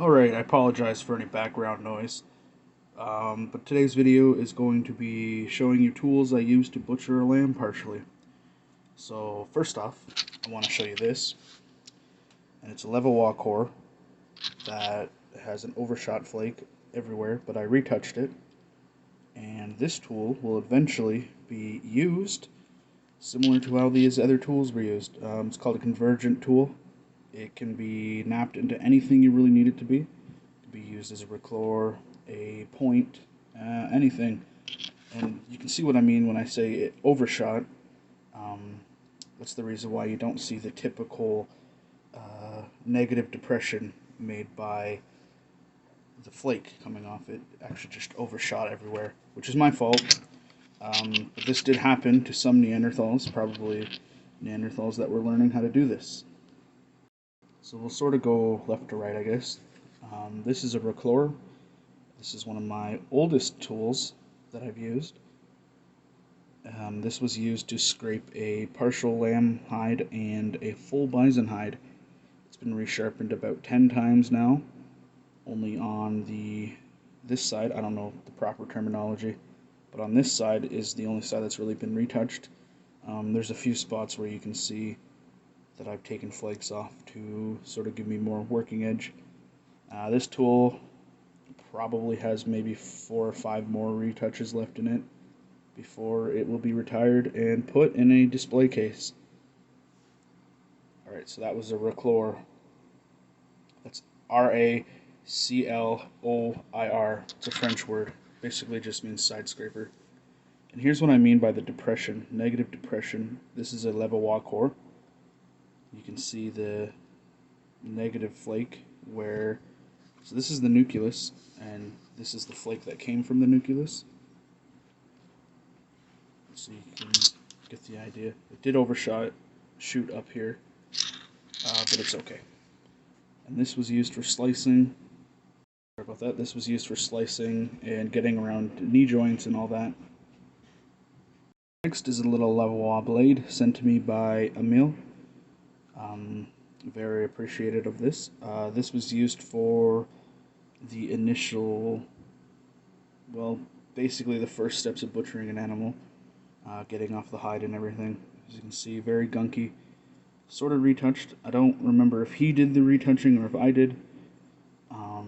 Alright, I apologize for any background noise, but today's video is going to be showing you tools I use to butcher a lamb partially. So first off, I want to show you this, and it's a level walk core that has an overshot flake everywhere, but I retouched it, and this tool will eventually be used similar to how these other tools were used. It's called a Convergent tool. It can be napped into anything you really need it to be. Be used as a Reclawer, a point, anything. And you can see what I mean when I say it overshot. That's the reason why you don't see the typical negative depression made by the flake coming off. It actually just overshot everywhere, which is my fault. But this did happen to some Neanderthals, probably Neanderthals that were learning how to do this. So we'll sort of go left to right, I guess. This is a Reclawer. This is one of my oldest tools that I've used. This was used to scrape a partial lamb hide and a full bison hide. It's been resharpened about 10 times now, only on this side. I don't know the proper terminology, but on this side is the only side that's really been retouched. There's a few spots where you can see that I've taken flakes off to sort of give me more working edge. This tool probably has maybe 4 or 5 more retouches left in it before it will be retired and put in a display case. Alright, so that was a Reclawer. That's R-A-C-L-O-I-R. It's a French word. Basically just means side scraper. And here's what I mean by the depression, negative depression. This is a level walk core. You can see the negative flake where, so this is the nucleus, and this is the flake that came from the nucleus. So you can get the idea. It did shoot up here, but it's okay. And this was used for slicing. Sorry about that. This was used for slicing and getting around knee joints and all that. Next is a little Lavoie blade sent to me by Emil. Very appreciative of this. This was used for the initial, well, basically the first steps of butchering an animal, getting off the hide and everything. As you can see, very gunky, sort of retouched. I don't remember if he did the retouching or if I did. Well,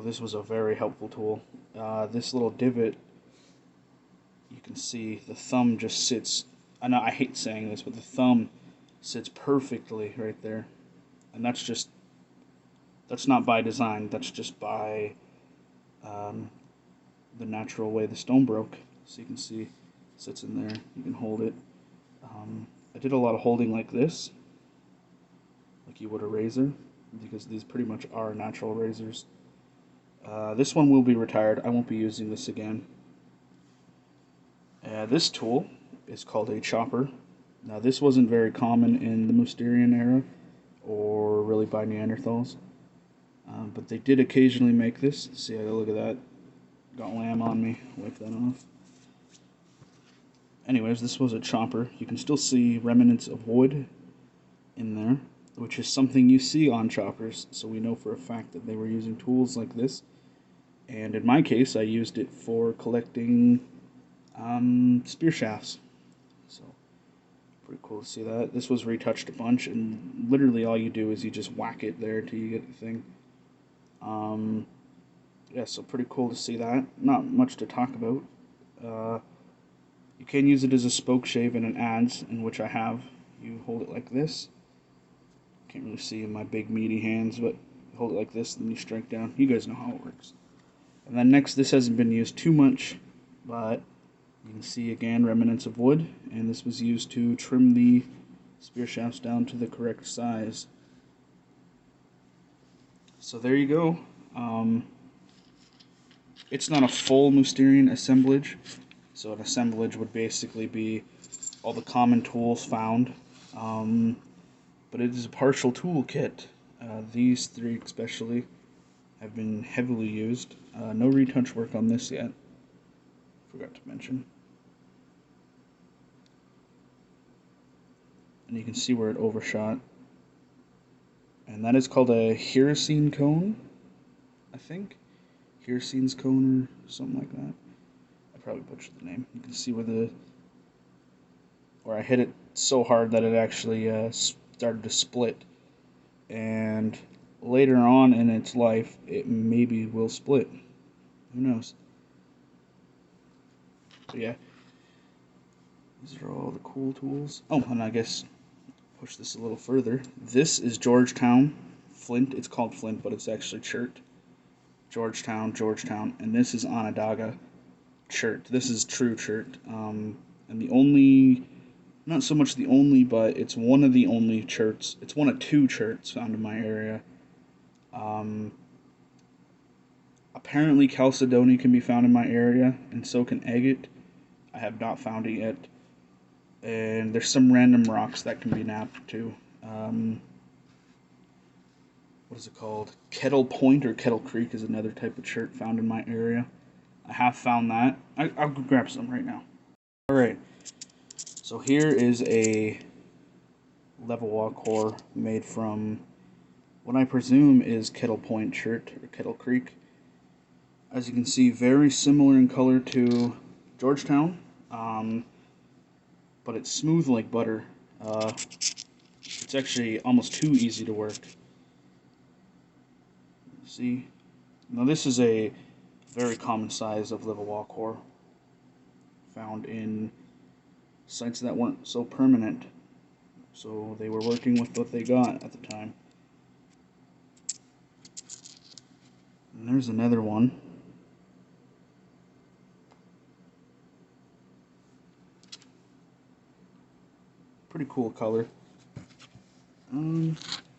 this was a very helpful tool. This little divot, you can see the thumb just sits, I know I hate saying this, but the thumb sits perfectly right there. And that's not by design, that's just by the natural way the stone broke. So you can see it sits in there, you can hold it. I did a lot of holding like this, like you would a razor, because these pretty much are natural razors. This one will be retired, I won't be using this again. This tool is called a chopper. Now this wasn't very common in the Mousterian era, or really by Neanderthals, but they did occasionally make this. See, look at that, got lamb on me, wipe that off. Anyways, this was a chopper. You can still see remnants of wood in there, which is something you see on choppers, so we know for a fact that they were using tools like this. And in my case, I used it for collecting spear shafts. So pretty cool to see that. This was retouched a bunch, and literally all you do is you just whack it there till you get the thing. Yeah, so pretty cool to see that. Not much to talk about. You can use it as a spoke shave in an adze, in which I have. You hold it like this. Can't really see in my big meaty hands, but you hold it like this, and then you strike down. You guys know how it works. And then next, this hasn't been used too much, but you can see again remnants of wood, and this was used to trim the spear shafts down to the correct size. So there you go. It's not a full Mousterian assemblage, so an assemblage would basically be all the common tools found, but it is a partial toolkit. These 3 especially have been heavily used. No retouch work on this yet, forgot to mention. And you can see where it overshot. And that is called a Hircine cone. I think. Hircine's cone or something like that. I probably butchered the name. You can see where I hit it so hard that it actually started to split. And later on in its life, it maybe will split. Who knows? But yeah, these are all the cool tools. Oh, and I guess push this a little further. This is Georgetown flint. It's called flint, but it's actually chert. Georgetown, and this is Onondaga chert. This is true chert. And the only, not so much the only, but it's one of the only cherts. It's one of two cherts found in my area. Apparently Chalcedony can be found in my area, and so can agate. I have not found it yet. And there's some random rocks that can be napped too. What is it called? Kettle Point or Kettle Creek is another type of chert found in my area. I have found that. I'll go grab some right now. Alright, so here is a level walk core made from what I presume is Kettle Point chert or Kettle Creek. As you can see, very similar in color to Georgetown, but it's smooth like butter. It's actually almost too easy to work. See? Now this is a very common size of level wall core, found in sites that weren't so permanent, so they were working with what they got at the time. And there's another one. Pretty cool color.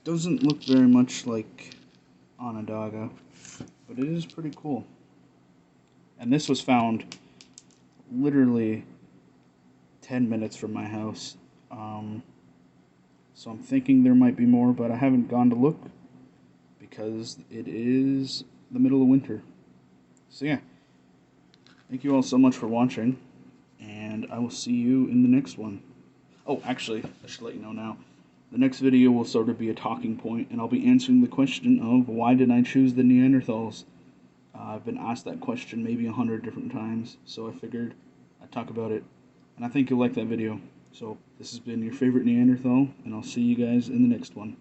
Doesn't look very much like Onondaga, but it is pretty cool. And this was found literally 10 minutes from my house. So I'm thinking there might be more, but I haven't gone to look because it is the middle of winter. So yeah, thank you all so much for watching, and I will see you in the next one. Oh, actually, I should let you know now. The next video will sort of be a talking point, and I'll be answering the question of why did I choose the Neanderthals? I've been asked that question maybe 100 different times, so I figured I'd talk about it. And I think you'll like that video. So this has been your favorite Neanderthal, and I'll see you guys in the next one.